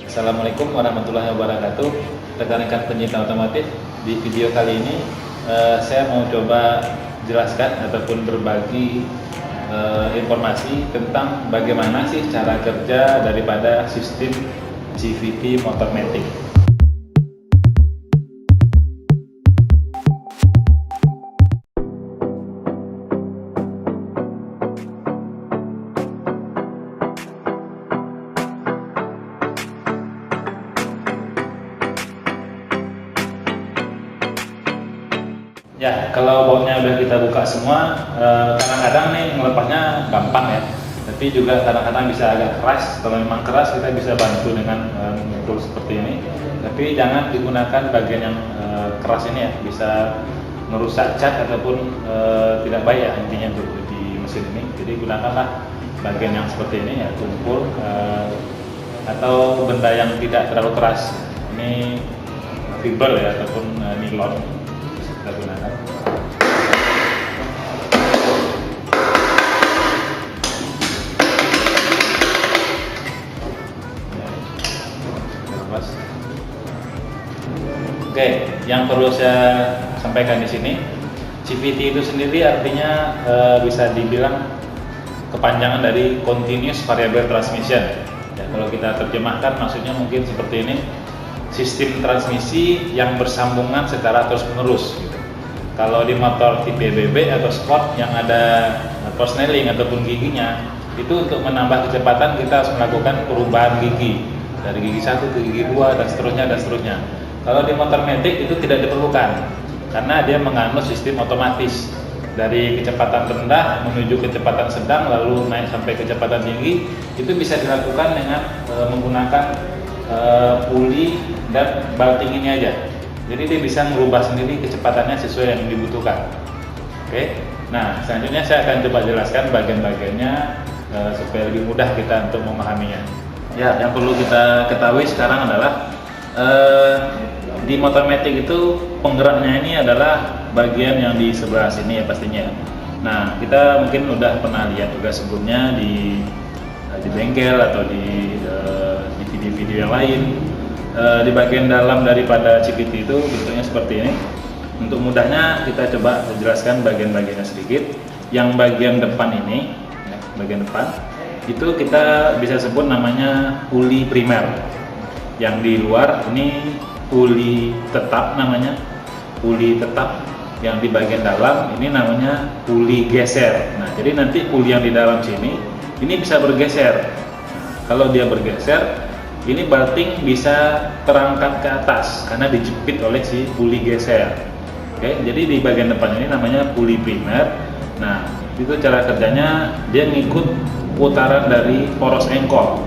Assalamualaikum warahmatullahi wabarakatuh. Rekan-rekan pencinta otomotif, di video kali ini saya mau coba jelaskan ataupun berbagi informasi tentang bagaimana sih cara kerja daripada sistem CVT motor matic. Ya, kalau bautnya udah kita buka semua, kadang-kadang nih melepasnya gampang ya. Tapi juga kadang-kadang bisa agak keras. Kalau memang keras kita bisa bantu dengan memukul seperti ini. Tapi jangan digunakan bagian yang keras ini ya, bisa merusak cat ataupun tidak baik ya intinya untuk di mesin ini. Jadi gunakanlah bagian yang seperti ini ya, tumpul atau benda yang tidak terlalu keras. Ini fiber ya ataupun nilon. Kita gunakan. Oke, yang perlu saya sampaikan di sini, CVT itu sendiri artinya bisa dibilang kepanjangan dari Continuous Variable Transmission. Ya, kalau kita terjemahkan maksudnya mungkin seperti ini. Sistem transmisi yang bersambungan secara terus-menerus gitu. Kalau di motor tipe BB atau Sport yang ada persneling ataupun giginya, itu untuk menambah kecepatan kita harus melakukan perubahan gigi dari gigi 1 ke gigi 2 dan seterusnya. Kalau di motor matic itu tidak diperlukan karena dia menganut sistem otomatis dari kecepatan rendah menuju kecepatan sedang lalu naik sampai kecepatan tinggi. Itu bisa dilakukan dengan menggunakan puli dan balting ini aja. Jadi dia bisa merubah sendiri kecepatannya sesuai yang dibutuhkan. Oke. Nah, selanjutnya saya akan coba jelaskan bagian-bagiannya supaya lebih mudah kita untuk memahaminya. Ya, yang perlu kita ketahui sekarang adalah di motor matic itu penggeraknya ini adalah bagian yang di sebelah sini ya pastinya. Nah, kita mungkin udah pernah lihat juga sebelumnya di bengkel atau di video-video yang lain. Di bagian dalam daripada CVT itu bentuknya seperti ini. Untuk mudahnya kita coba jelaskan bagian-bagiannya sedikit. Yang bagian depan ini, ya, bagian depan itu kita bisa sebut namanya puli primer. Yang di luar ini puli tetap namanya, puli tetap. Yang di bagian dalam ini namanya puli geser. Nah, jadi nanti puli yang di dalam sini ini bisa bergeser. Nah, kalau dia bergeser, ini balting bisa terangkat ke atas karena dijepit oleh si puli geser. Oke, jadi di bagian depan ini namanya puli primer. Nah, itu cara kerjanya dia ngikut putaran dari poros engkol.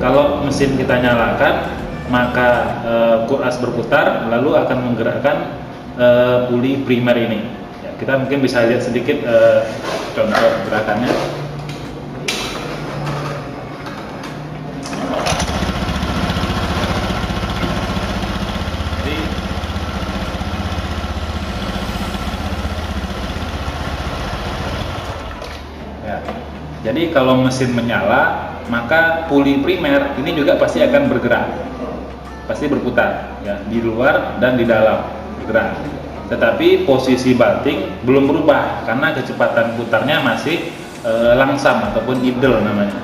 Kalau mesin kita nyalakan, maka kuras berputar lalu akan menggerakkan puli primer ini. Ya, kita mungkin bisa lihat sedikit contoh gerakannya. Jadi kalau mesin menyala, maka puli primer ini juga pasti akan bergerak, pasti berputar, ya, di luar dan di dalam bergerak. Tetapi posisi balting belum berubah karena kecepatan putarnya masih langsam ataupun idle namanya,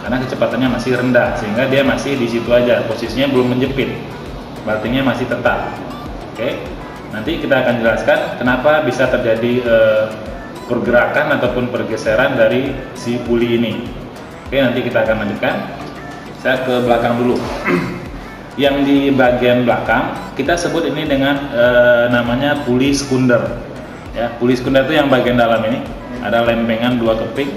karena kecepatannya masih rendah sehingga dia masih di situ aja, posisinya belum menjepit, baltingnya masih tetap. Oke, nanti kita akan jelaskan kenapa bisa terjadi pergerakan ataupun pergeseran dari si puli ini. Oke, nanti kita akan lanjutkan. Saya ke belakang dulu. Yang di bagian belakang kita sebut ini dengan namanya puli sekunder. Ya, puli sekunder itu yang bagian dalam ini ada lempengan 2 keping.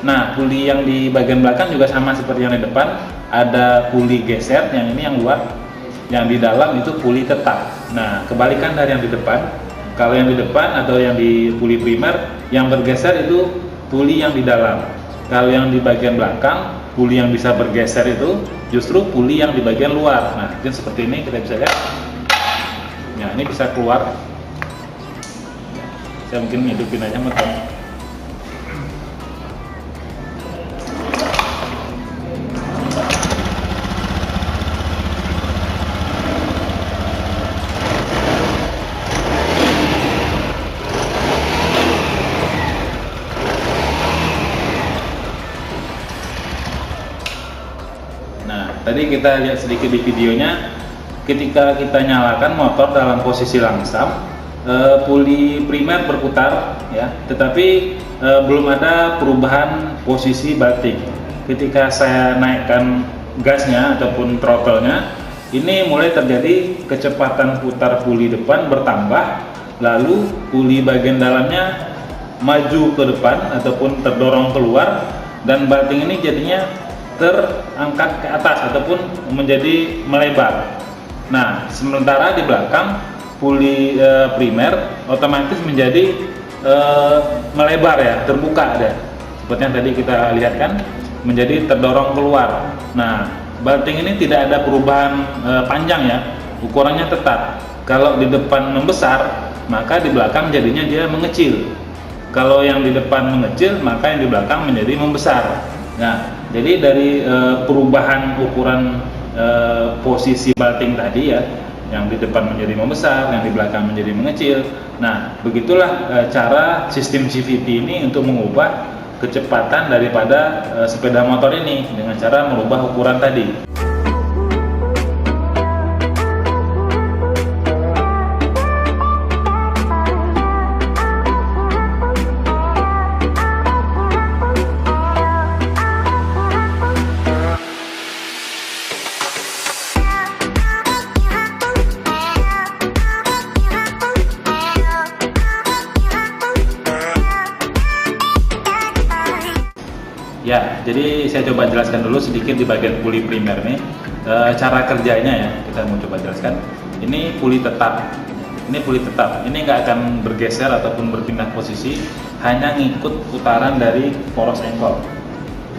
Nah, puli yang di bagian belakang juga sama seperti yang di depan, ada puli geser, yang ini yang luar. Yang di dalam itu puli tetap. Nah, kebalikan dari yang di depan. Kalau yang di depan atau yang di puli primer, yang bergeser itu puli yang di dalam. Kalau yang di bagian belakang, puli yang bisa bergeser itu justru puli yang di bagian luar. Nah, itu seperti ini kita bisa lihat. Ya, ini bisa keluar. Saya mungkin hidupin aja motor. tadi kita lihat sedikit di videonya, ketika kita nyalakan motor dalam posisi langsam, puli primer berputar ya, tetapi belum ada perubahan posisi batting. Ketika saya naikkan gasnya ataupun throttle-nya, ini mulai terjadi kecepatan putar puli depan bertambah, lalu puli bagian dalamnya maju ke depan ataupun terdorong keluar, dan batting ini jadinya terangkat ke atas ataupun menjadi melebar. Nah, sementara di belakang puli primer otomatis menjadi melebar ya, terbuka ada. Seperti yang tadi kita lihat kan, menjadi terdorong keluar. Nah, batting ini tidak ada perubahan panjang ya, ukurannya tetap. Kalau di depan membesar, maka di belakang jadinya dia mengecil. Kalau yang di depan mengecil, maka yang di belakang menjadi membesar. Nah, jadi dari perubahan ukuran posisi batting tadi ya, yang di depan menjadi membesar, yang di belakang menjadi mengecil. Nah, begitulah cara sistem CVT ini untuk mengubah kecepatan daripada sepeda motor ini dengan cara merubah ukuran tadi. Ya, jadi saya coba jelaskan dulu sedikit di bagian puli primer nih, cara kerjanya ya, kita mau coba jelaskan. Ini puli tetap, ini nggak akan bergeser ataupun berpindah posisi, hanya ngikut putaran dari poros engkol.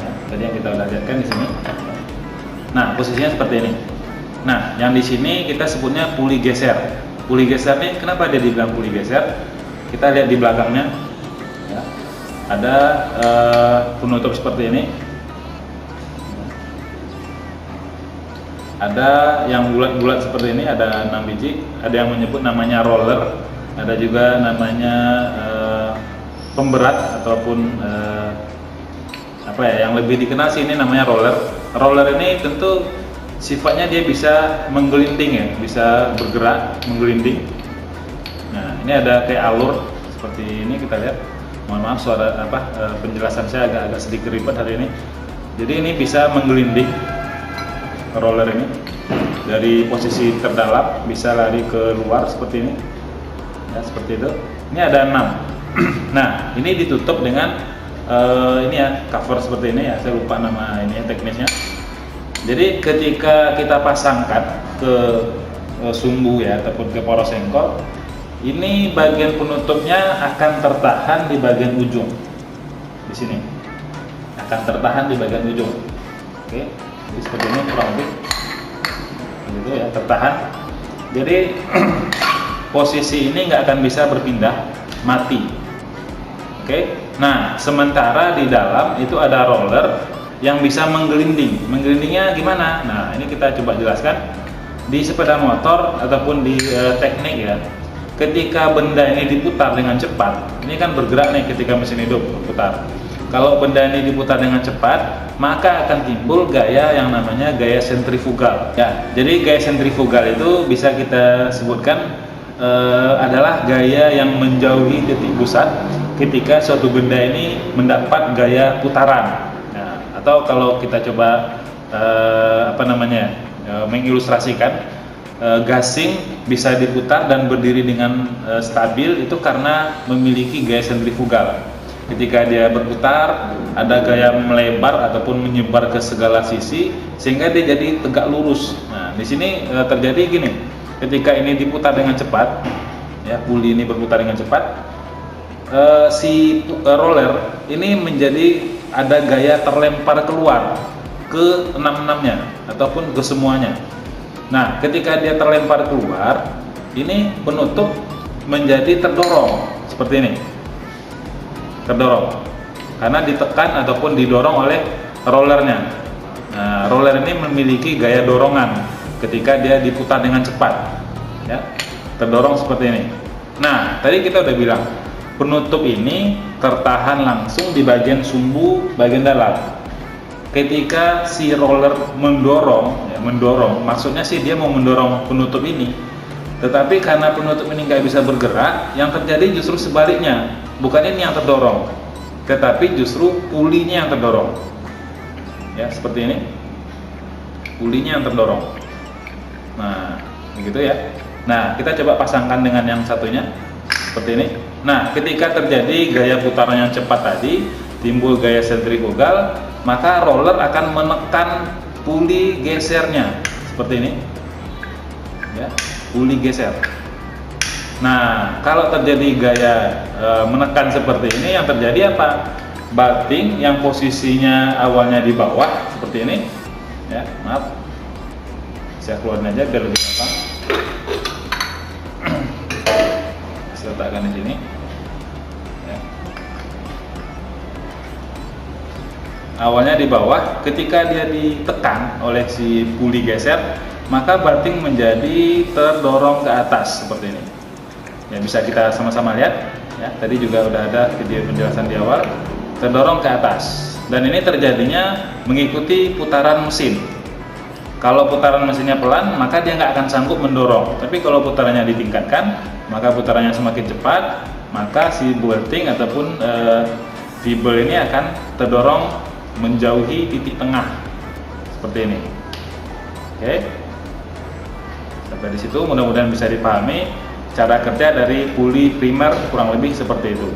Ya, tadi yang kita udah lihatkan di sini. Nah, posisinya seperti ini. Nah, yang di sini kita sebutnya puli geser. Puli geser nih, kenapa dia dibilang puli geser? Kita lihat di belakangnya. Ada penutup seperti ini, ada yang bulat-bulat seperti ini, ada 6 biji, ada yang menyebut namanya roller, ada juga namanya pemberat ataupun apa ya, yang lebih dikenal sih ini namanya roller. Roller ini tentu sifatnya dia bisa menggelinding ya, bisa bergerak menggelinding. Nah, ini ada kayak alur seperti ini, kita lihat. Mohon maaf suara penjelasan saya agak sedikit ribet hari ini. Jadi ini bisa menggelinding roller ini dari posisi terdalam, bisa lari ke luar seperti ini ya, seperti itu. Ini ada 6. Nah, ini ditutup dengan ini ya, cover seperti ini ya, saya lupa nama ini teknisnya. Jadi ketika kita pasangkan ke sumbu ya ataupun ke poros engkol, ini bagian penutupnya akan tertahan di bagian ujung. Di sini akan tertahan di bagian ujung. Oke, jadi seperti ini kurang lebih. Gitu ya, tertahan. Jadi posisi ini nggak akan bisa berpindah, mati. Oke. Nah, sementara di dalam itu ada roller yang bisa menggelinding. Menggelindingnya gimana? Nah, ini kita coba jelaskan di sepeda motor ataupun di teknik ya. Ketika benda ini diputar dengan cepat, ini kan bergerak nih ketika mesin hidup berputar. Kalau benda ini diputar dengan cepat, maka akan timbul gaya yang namanya gaya sentrifugal. Ya, jadi gaya sentrifugal itu bisa kita sebutkan adalah gaya yang menjauhi titik pusat ketika suatu benda ini mendapat gaya putaran. Nah, atau kalau kita coba mengilustrasikan, gasing bisa diputar dan berdiri dengan stabil itu karena memiliki gaya sentrifugal. Ketika dia berputar, ada gaya melebar ataupun menyebar ke segala sisi sehingga dia jadi tegak lurus. Nah, di sini terjadi gini. Ketika ini diputar dengan cepat, ya, puli ini berputar dengan cepat, si roller ini menjadi ada gaya terlempar keluar ke 6-6-nya ataupun ke semuanya. Nah, ketika dia terlempar keluar, ini penutup menjadi terdorong seperti ini, terdorong karena ditekan ataupun didorong oleh rollernya. Nah, roller ini memiliki gaya dorongan ketika dia diputar dengan cepat, ya, terdorong seperti ini. Nah, tadi kita udah bilang penutup ini tertahan langsung di bagian sumbu bagian dalam. ketika si roller mendorong, ya, maksudnya sih dia mau mendorong penutup ini, tetapi karena penutup ini nggak bisa bergerak, yang terjadi justru sebaliknya, bukan ini yang terdorong, tetapi justru pulinya yang terdorong. Ya, seperti ini, pulinya yang terdorong. Nah, begitu ya. Nah, kita coba pasangkan dengan yang satunya, seperti ini. Nah, ketika terjadi gaya putaran yang cepat tadi, timbul gaya sentrifugal, maka roller akan menekan puli gesernya, seperti ini. Ya, puli geser. Nah, kalau terjadi gaya menekan seperti ini, yang terjadi apa? Batting yang posisinya awalnya di bawah, seperti ini. Ya, maaf. Saya keluarin aja biar lebih gampang. Saya letakkan di sini. Ya. Awalnya di bawah, ketika dia ditekan oleh si puli geser, maka batting menjadi terdorong ke atas seperti ini. Ya, bisa kita sama-sama lihat. Ya, tadi juga udah ada video penjelasan di awal, terdorong ke atas. Dan ini terjadinya mengikuti putaran mesin. Kalau putaran mesinnya pelan, maka dia nggak akan sanggup mendorong. Tapi kalau putarannya ditingkatkan, maka putarannya semakin cepat, maka si batting ataupun fibel ini akan terdorong menjauhi titik tengah seperti ini. Oke, sampai di situ mudah-mudahan bisa dipahami cara kerja dari puli primer, kurang lebih seperti itu.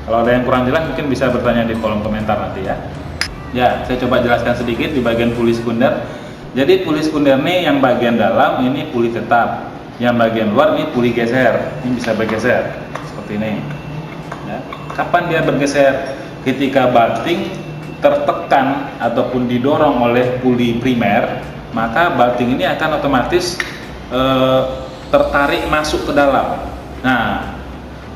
Kalau ada yang kurang jelas mungkin bisa bertanya di kolom komentar nanti ya. Ya, saya coba jelaskan sedikit di bagian puli sekunder. Jadi puli sekunder ini yang bagian dalam ini puli tetap, yang bagian luar ini puli geser. Ini bisa bergeser seperti ini. Ya. Kapan dia bergeser? Ketika batting tertekan ataupun didorong oleh puli primer, maka batting ini akan otomatis tertarik masuk ke dalam. Nah,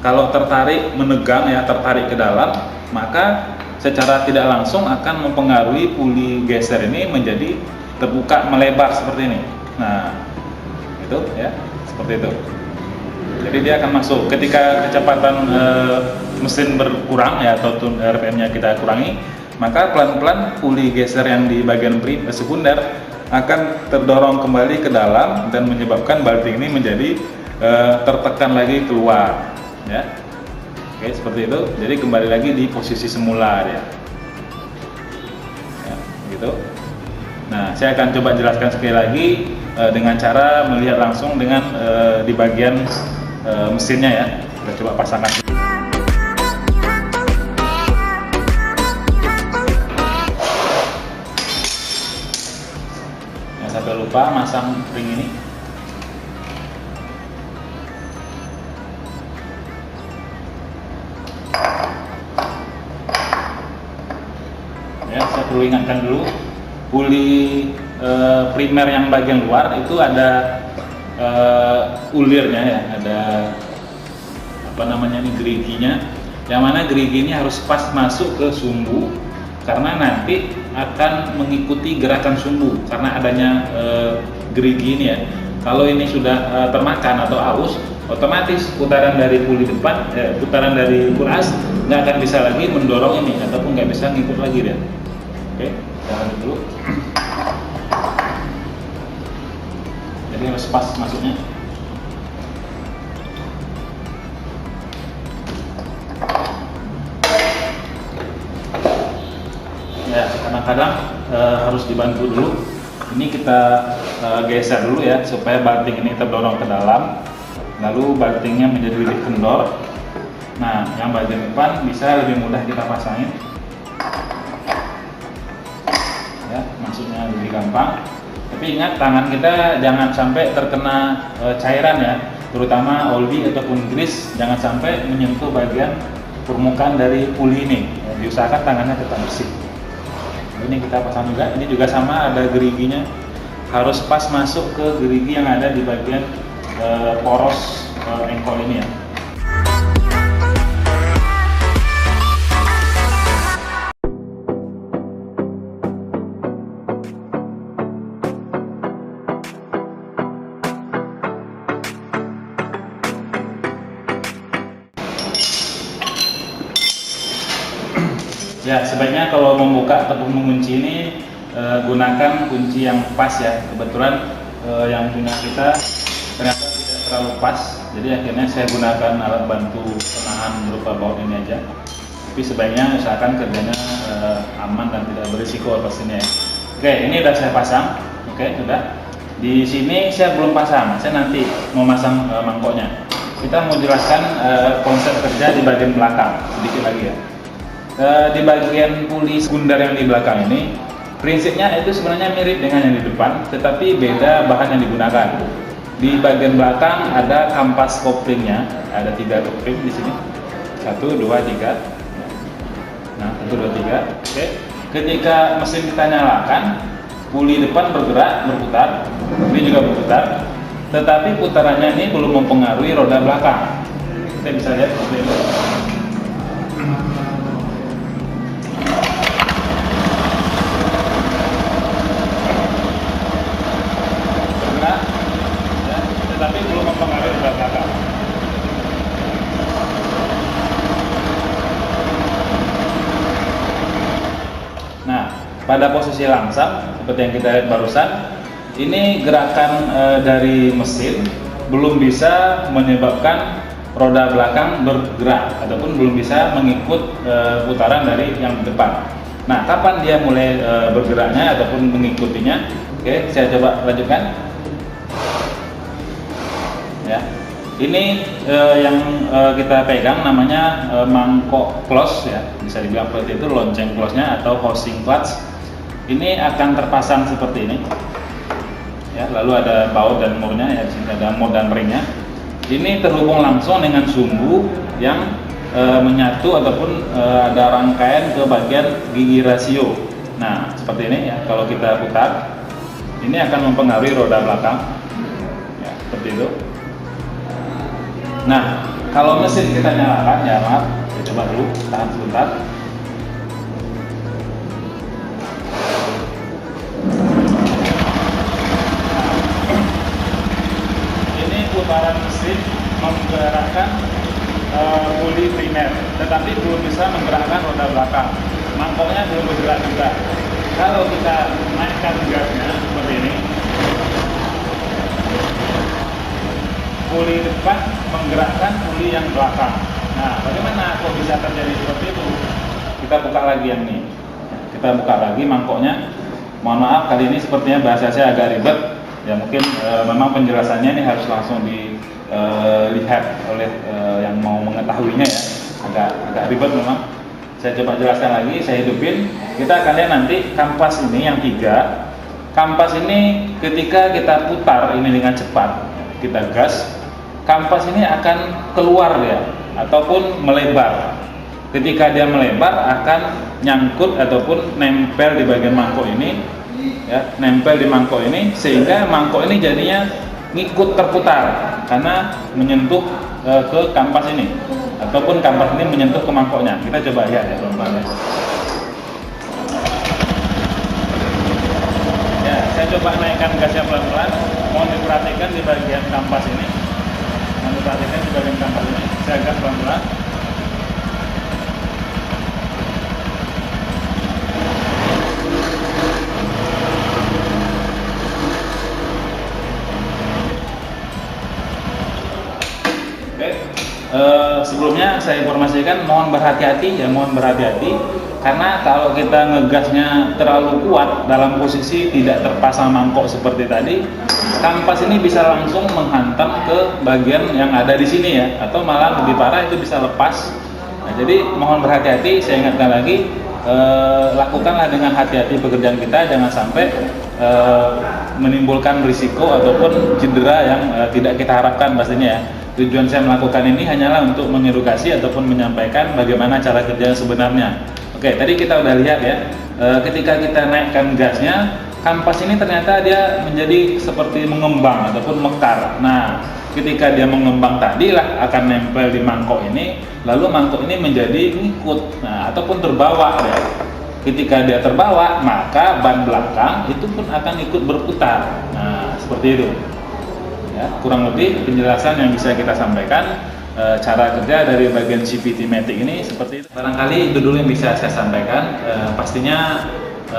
kalau tertarik menegang ya, tertarik ke dalam, maka secara tidak langsung akan mempengaruhi puli geser ini menjadi terbuka melebar seperti ini. Nah, itu ya, seperti itu. Jadi dia akan masuk ketika kecepatan mesin berkurang ya, atau RPM-nya kita kurangi, maka pelan-pelan puli geser yang di bagian sekunder akan terdorong kembali ke dalam dan menyebabkan batting ini menjadi tertekan lagi keluar ya. Oke, seperti itu. Jadi kembali lagi di posisi semula ya. Ya, gitu. Nah, saya akan coba jelaskan sekali lagi dengan cara melihat langsung dengan di bagian mesinnya ya. Kita coba pasangkan. Jangan sampai lupa masang ring ini. Ya, saya perlu ingatkan dulu. Puli primer yang bagian luar itu ada ulirnya ya, ada apa namanya ini, geriginya, yang mana gerigi ini harus pas masuk ke sumbu karena nanti akan mengikuti gerakan sumbu karena adanya gerigi ini ya. Kalau ini sudah termakan atau aus, otomatis putaran dari puli depan, putaran dari kuras nggak akan bisa lagi mendorong ini ataupun nggak bisa ngikut lagi dia. Oke, jalan dulu. Jadi harus pas masuknya. Ya, kadang-kadang harus dibantu dulu. Ini kita geser dulu ya supaya batting ini terdorong ke dalam. Lalu battingnya menjadi lebih kendor. Nah, yang bagian depan bisa lebih mudah kita pasangin. Ya, masuknya lebih gampang. Tapi ingat, tangan kita jangan sampai terkena cairan ya, terutama oli ataupun grease, jangan sampai menyentuh bagian permukaan dari puli ini. Ya, diusahakan tangannya tetap bersih. Ini kita pasang juga. Ini juga sama, ada geriginya, harus pas masuk ke gerigi yang ada di bagian poros engkol ini ya. Ya, sebaiknya kalau membuka ataupun mengunci ini gunakan kunci yang pas ya. Kebetulan yang punya kita ternyata tidak terlalu pas, jadi akhirnya saya gunakan alat bantu penahan berupa baut ini aja. Tapi sebaiknya usahakan kerjanya aman dan tidak berisiko pastinya ya. Oke, ini udah saya pasang. Oke, sudah. Di sini saya belum pasang, saya nanti mau masang mangkoknya. Kita mau jelaskan konsep kerja di bagian belakang sedikit lagi ya. Di bagian puli sekunder yang di belakang ini, prinsipnya itu sebenarnya mirip dengan yang di depan, tetapi beda bahan yang digunakan. Di bagian belakang ada kampas koplingnya, ada 3 kopling di sini, 1, 2, 3. Nah, 1, 2, 3. Oke. Ketika mesin kita nyalakan, puli depan berputar, ini juga berputar, tetapi putarannya ini belum mempengaruhi roda belakang. Kita bisa lihat seperti ini. Bergerak, ya, tetapi belum mempengaruhi roda belakang. Nah, pada posisi langsam seperti yang kita lihat barusan, ini gerakan dari mesin belum bisa menyebabkan roda belakang bergerak ataupun belum bisa mengikut putaran dari yang depan. Nah, kapan dia mulai bergeraknya ataupun mengikutinya? Oke, saya coba lanjutkan. Ya, ini yang kita pegang namanya mangkok close ya, bisa dibilang seperti itu, lonceng close-nya atau housing clutch. Ini akan terpasang seperti ini. Ya, lalu ada baut dan murnya ya, di sini ada mod dan ringnya. Ini terhubung langsung dengan sumbu yang menyatu ataupun ada rangkaian ke bagian gigi rasio. Nah, seperti ini ya, kalau kita putar, ini akan mempengaruhi roda belakang. Ya, seperti itu. Nah, kalau mesin kita nyalakan, ya maaf, saya coba dulu, tahan sebentar. Putaran mesin menggerakkan puli primer, tetapi belum bisa menggerakkan roda belakang. Mangkoknya belum bergerak juga. Kalau kita naikkan gasnya seperti ini, puli depan menggerakkan puli yang belakang. Nah, bagaimana kok bisa terjadi seperti itu? Kita buka lagi yang ini. Kita buka lagi mangkoknya. Mohon maaf, kali ini sepertinya bahasa saya agak ribet. Ya mungkin memang penjelasannya ini harus langsung dilihat oleh yang mau mengetahuinya ya, agak ribet memang. Saya coba jelaskan lagi, saya hidupin. Kita akan lihat nanti kampas ini yang 3. Kampas ini ketika kita putar ini dengan cepat, kita gas, kampas ini akan keluar ya, ataupun melebar. Ketika dia melebar akan nyangkut ataupun nempel di bagian mangkok ini. Ya, nempel di mangkok ini sehingga mangkok ini jadinya ngikut terputar karena menyentuh ke kampas ini ataupun kampas ini menyentuh ke mangkoknya. Kita coba lihat ya teman-teman. Ya, saya coba naikkan gasnya pelan-pelan. Mohon diperhatikan di bagian kampas ini. Mohon diperhatikan di bagian kampas ini. Saya gas pelan-pelan. Sebelumnya saya informasikan mohon berhati-hati ya, mohon berhati-hati karena kalau kita ngegasnya terlalu kuat dalam posisi tidak terpasang mangkok seperti tadi, kampas ini bisa langsung menghantam ke bagian yang ada di sini ya, atau malah lebih parah itu bisa lepas. Nah, jadi mohon berhati-hati, saya ingatkan lagi, lakukanlah dengan hati-hati pekerjaan kita, jangan sampai menimbulkan risiko ataupun cedera yang tidak kita harapkan pastinya ya. Tujuan saya melakukan ini hanyalah untuk mengedukasi ataupun menyampaikan bagaimana cara kerja sebenarnya. Oke, tadi kita udah lihat ya, ketika kita naikkan gasnya, kampas ini ternyata dia menjadi seperti mengembang ataupun mekar. Nah, ketika dia mengembang tadilah akan nempel di mangkok ini, lalu mangkok ini menjadi ngikut, nah, ataupun terbawa ya. Ketika dia terbawa, maka ban belakang itu pun akan ikut berputar. Nah, seperti itu. Ya, kurang lebih penjelasan yang bisa kita sampaikan. cara kerja dari bagian CVT Matic ini seperti itu. Barangkali itu dulu yang bisa saya sampaikan. Pastinya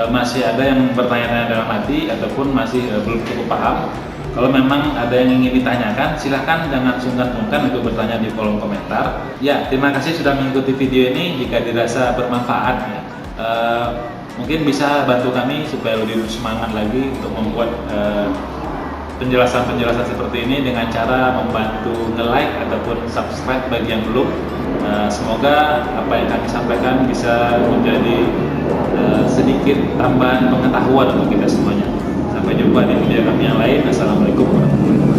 masih ada yang bertanya-tanya dalam hati ataupun masih belum cukup paham. Kalau memang ada yang ingin ditanyakan, silahkan jangan sungkan-sungkan untuk bertanya di kolom komentar. Ya, terima kasih sudah mengikuti video ini. Jika dirasa bermanfaat, ya, mungkin bisa bantu kami supaya lebih semangat lagi untuk membuat penjelasan-penjelasan seperti ini dengan cara membantu nge-like ataupun subscribe bagi yang belum. Semoga apa yang kami sampaikan bisa menjadi sedikit tambahan pengetahuan untuk kita semuanya. Sampai jumpa di video kami yang lain. Assalamualaikum warahmatullahi wabarakatuh.